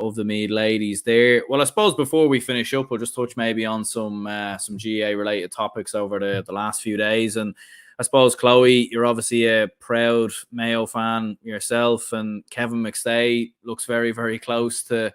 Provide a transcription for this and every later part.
of the Mead ladies there. Well, I suppose before we finish up, we'll just touch maybe on some GAA related topics over the last few days. And I suppose, Chloe, you're obviously a proud Mayo fan yourself, and Kevin McStay looks very, very close to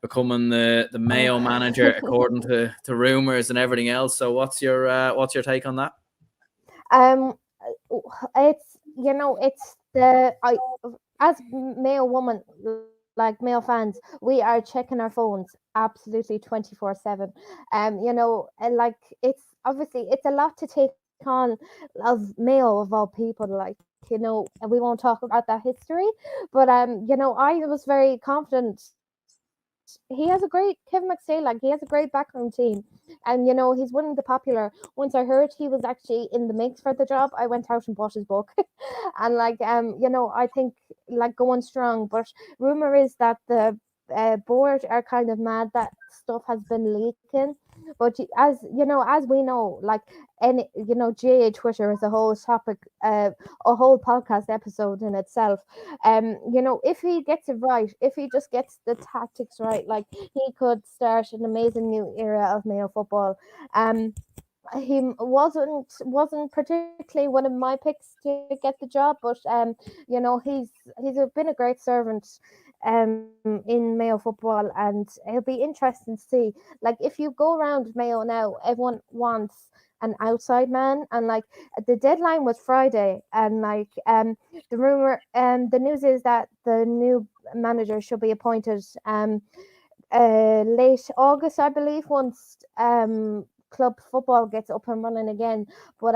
becoming the Mayo manager, according to rumours and everything else. So what's your take on that? As Mayo woman, like Mayo fans, we are checking our phones absolutely 24/7. And like it's a lot to take on of Mayo of all people. Like, and we won't talk about that history, but I was very confident. He has a great Kevin McStay, like he has a great backroom team, and he's winning the popular. Once I heard he was actually in the mix for the job, I went out and bought his book, and I think like going strong. But rumor is that the board are kind of mad that stuff has been leaking. But as we know, like any GA Twitter is a whole topic, a whole podcast episode in itself. If he gets it right, if he just gets the tactics right, like he could start an amazing new era of Mayo football. He wasn't particularly one of my picks to get the job, but been a great servant in Mayo football, and it'll be interesting to see. Like, if you go around Mayo now, everyone wants an outside man, and like the deadline was Friday, and like the news is that the new manager should be appointed late August, I believe, once club football gets up and running again. But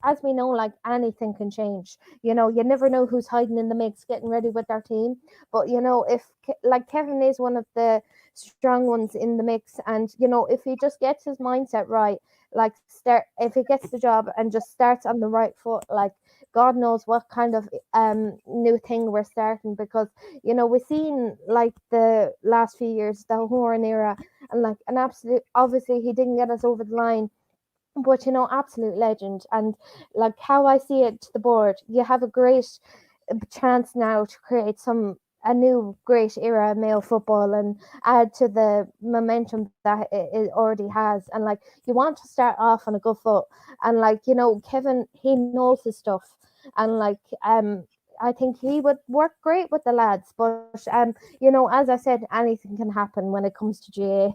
as we know, like anything can change. You never know who's hiding in the mix, getting ready with their team. But if like Kevin is one of the strong ones in the mix, and if he just gets his mindset right, like if he gets the job and just starts on the right foot, like God knows what kind of new thing we're starting, because we've seen like the last few years the Horan era, and like an absolute, obviously he didn't get us over the line, but absolute legend. And like how I see it to the board, you have a great chance now to create a new great era of Mayo football and add to the momentum that it already has. And like you want to start off on a good foot, and like Kevin, he knows his stuff, and like I think he would work great with the lads. But as I said, anything can happen when it comes to GA.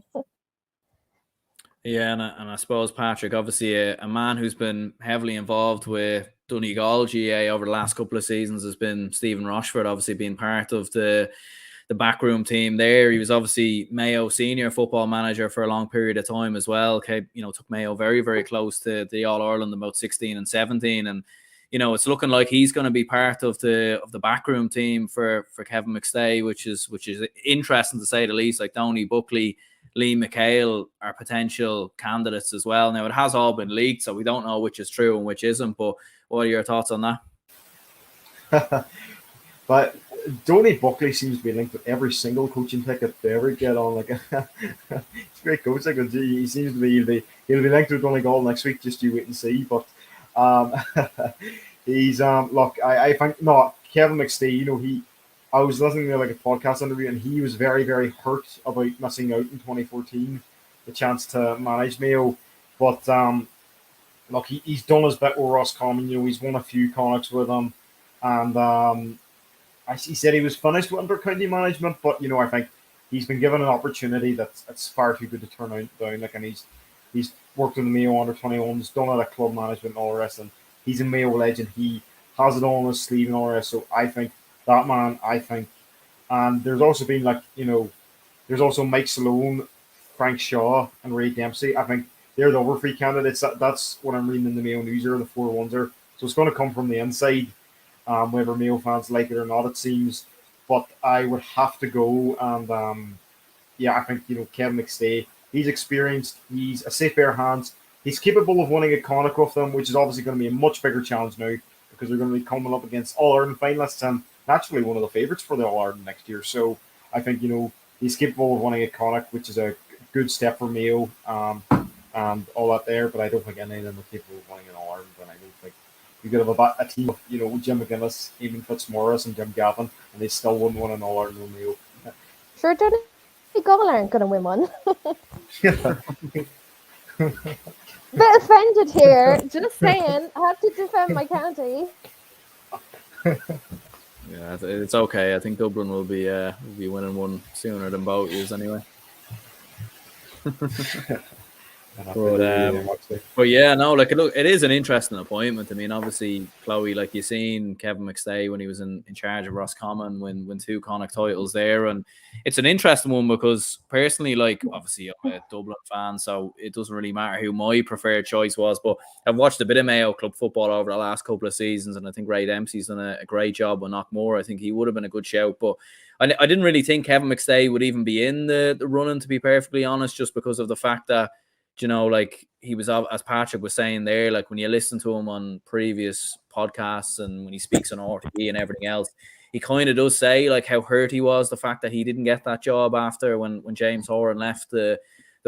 Yeah, and I suppose, Patrick, obviously a man who's been heavily involved with Donegal GAA over the last couple of seasons has been Stephen Rochford, obviously being part of the backroom team there. He was obviously Mayo senior football manager for a long period of time as well. Okay, took Mayo very, very close to the All-Ireland about 16 and 17. And, it's looking like he's going to be part of the backroom team for Kevin McStay, which is interesting to say the least. Like Donny Buckley, Lee McHale are potential candidates as well. Now, it has all been leaked, so we don't know which is true and which isn't, but what are your thoughts on that? But Donny Buckley seems to be linked with every single coaching ticket they ever get on. Like, he's a great coach. Like, he seems to be, he'll be linked with Donegal next week, just you wait and see. But he's, look, I think, no, Kevin McStay, I was listening to like a podcast interview, and he was very, very hurt about missing out in 2014, the chance to manage Mayo. But look, he's done his bit with Roscommon. He's won a few Connachts with him, and he said he was finished with under-county management. But I think he's been given an opportunity that's far too good to turn down. Like, and he's worked in the Mayo under-21s, done it at club management and all the rest, and he's a Mayo legend. He has it all on his sleeve and all the rest. So I think that man, and there's also been there's also Mike Sloan, Frank Shaw, and Ray Dempsey. I think they're the other three candidates. That's what I'm reading in the Mayo News, are the 4 ones are. So it's going to come from the inside, whether Mayo fans like it or not, it seems. But I would have to go, and I think Kevin McStay. He's experienced. He's a safe pair of hands. He's capable of winning a Connacht with them, which is obviously going to be a much bigger challenge now, because they're going to be coming up against All-Ireland finalists and naturally one of the favourites for the All-Ireland next year. So I think, he's capable of winning a Connacht, which is a good step for Mayo and all that there. But I don't think any of them are capable of winning an All-Ireland. And I don't think you could have a team of, Jim McGuinness, Eamon Fitzmaurice and Jim Gavin, and they still wouldn't win an All-Ireland with Mayo. Sure, Donegal aren't going to win one. Bit offended here. Just saying, I have to defend my county. Yeah, it's okay. I think Dublin will be winning one sooner than both years anyway. But yeah, no, like look, it is an interesting appointment. I mean, obviously, Chloe, like you've seen Kevin McStay when he was in charge of Roscommon, win 2 Connacht titles there, and it's an interesting one because personally, like obviously I'm a Dublin fan, so it doesn't really matter who my preferred choice was. But I've watched a bit of Mayo club football over the last couple of seasons, and I think Ray Dempsey's done a great job with Knockmore. I think he would have been a good shout, but I didn't really think Kevin McStay would even be in the running, to be perfectly honest, just because of the fact that, you know, like he was, as Patrick was saying there, like when you listen to him on previous podcasts and when he speaks on RTE and everything else, he kind of does say like how hurt he was, the fact that he didn't get that job after when James Horan left the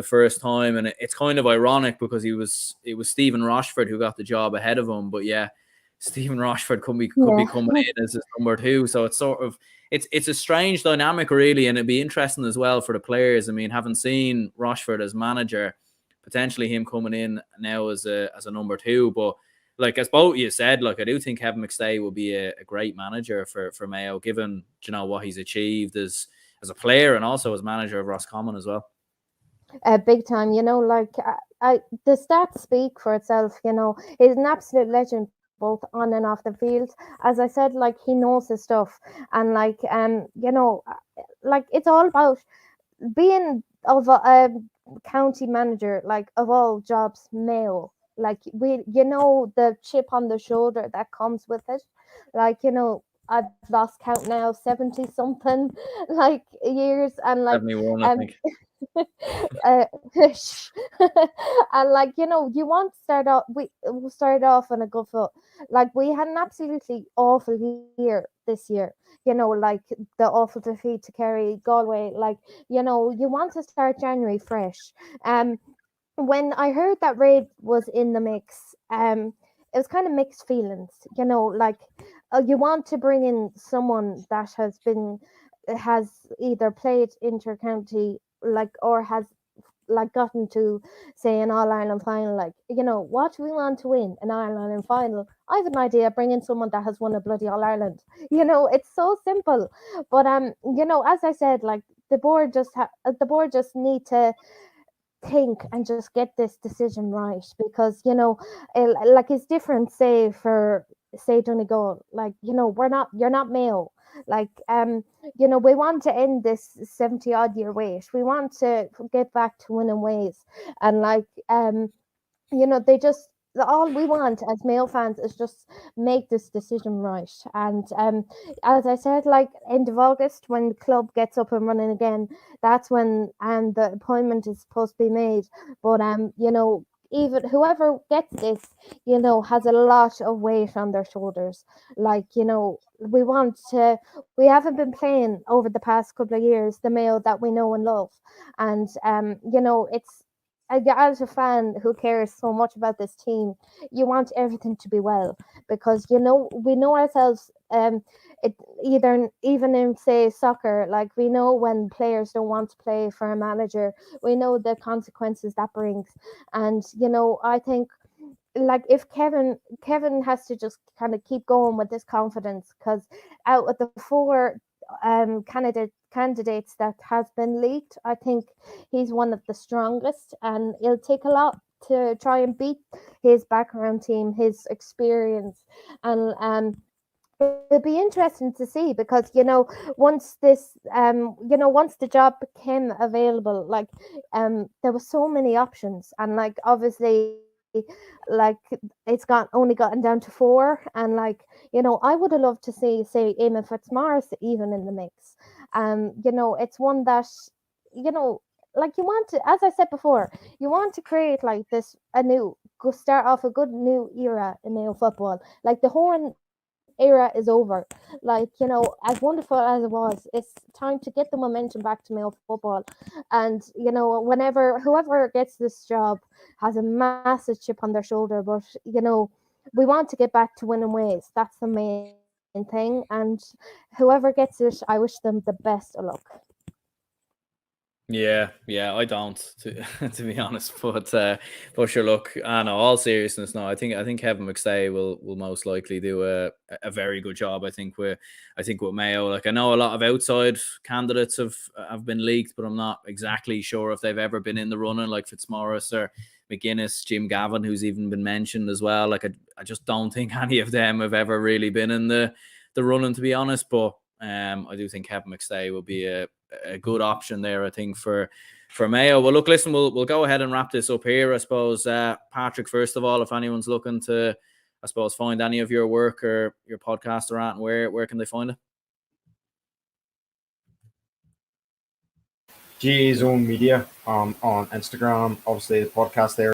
first time. And it's kind of ironic because it was Stephen Rochford who got the job ahead of him. But yeah, Stephen Rochford could be coming in as his number 2. So it's sort of, it's a strange dynamic really. And it'd be interesting as well for the players. I mean, having seen Rochford as manager, potentially him coming in now as a number 2. But like as both you said, like I do think Kevin McStay will be a great manager for Mayo, given, you know, what he's achieved as a player and also as manager of Roscommon as well. Big time, you know, like the stats speak for itself. You know, he's an absolute legend both on and off the field. As I said, like he knows his stuff, and like you know, like it's all about being of a county manager, like of all jobs, Mayo. Like you know, the chip on the shoulder that comes with it. Like, you know, I've lost count now, 70 something like years, and like 71, I think. uh, and like, you know, you want to start off, we started off on a good foot. Like we had an absolutely awful year this year, you know, like the awful defeat to Kerry, Galway. Like, you know, you want to start January fresh. When I heard that Raid was in the mix, it was kind of mixed feelings, you know, like you want to bring in someone that has either played inter-county, like, or has like gotten to say an All Ireland final. Like, you know, what do we want to win an All Ireland final? I have an idea. Bring in someone that has won a bloody All Ireland. You know, it's so simple. But you know, as I said, like the board just need to think and just get this decision right, because, you know, like it's different, say for say Donegal. Like, you know, you're not Mayo. Like, you know, we want to end this 70 odd year wait. We want to get back to winning ways. And like, you know, all we want as Mayo fans is just make this decision right. And as I said, like end of August, when the club gets up and running again, that's when the appointment is supposed to be made. But you know, even whoever gets this, you know, has a lot of weight on their shoulders. Like, you know, we haven't been playing over the past couple of years the Mayo that we know and love. And you know, it's as a fan who cares so much about this team, you want everything to be well, because, you know, we know ourselves. It either even in, say, soccer, like we know when players don't want to play for a manager, we know the consequences that brings. And, you know, I think, like, if Kevin has to just kind of keep going with this confidence, because out of the 4 candidates that has been leaked, I think he's one of the strongest, and it'll take a lot to try and beat his background team, his experience. And it'll be interesting to see, because, you know, once the job became available, like there were so many options, and like obviously, like it's only gotten down to 4. And like, you know, I would have loved to see, say, Eamon Fitzmaurice even in the mix. You know, it's one that, you know, like you want to, as I said before, you want to create like start off a good new era in Mayo football. Like the Horn era is over. Like, you know, as wonderful as it was, it's time to get the momentum back to Mayo football. And, you know, whoever gets this job has a massive chip on their shoulder, but, you know, we want to get back to winning ways. That's the main thing. And whoever gets it, I wish them the best of luck. Yeah, I don't, to be honest. But sure, look, I know, all seriousness, no, I think Kevin McStay will most likely do a very good job. I think with Mayo, like, I know a lot of outside candidates have been leaked, but I'm not exactly sure if they've ever been in the running, like Fitzmaurice or McGuinness, Jim Gavin, who's even been mentioned as well. Like, I just don't think any of them have ever really been in the running, to be honest. But I do think Kevin McStay will be a good option there, I think, for Mayo. Well, look, listen, we'll go ahead and wrap this up here, I suppose. Patrick, first of all, if anyone's looking to, I suppose, find any of your work or your podcast or at, where can they find it? GAA Zone Media on Instagram. Obviously, the podcast there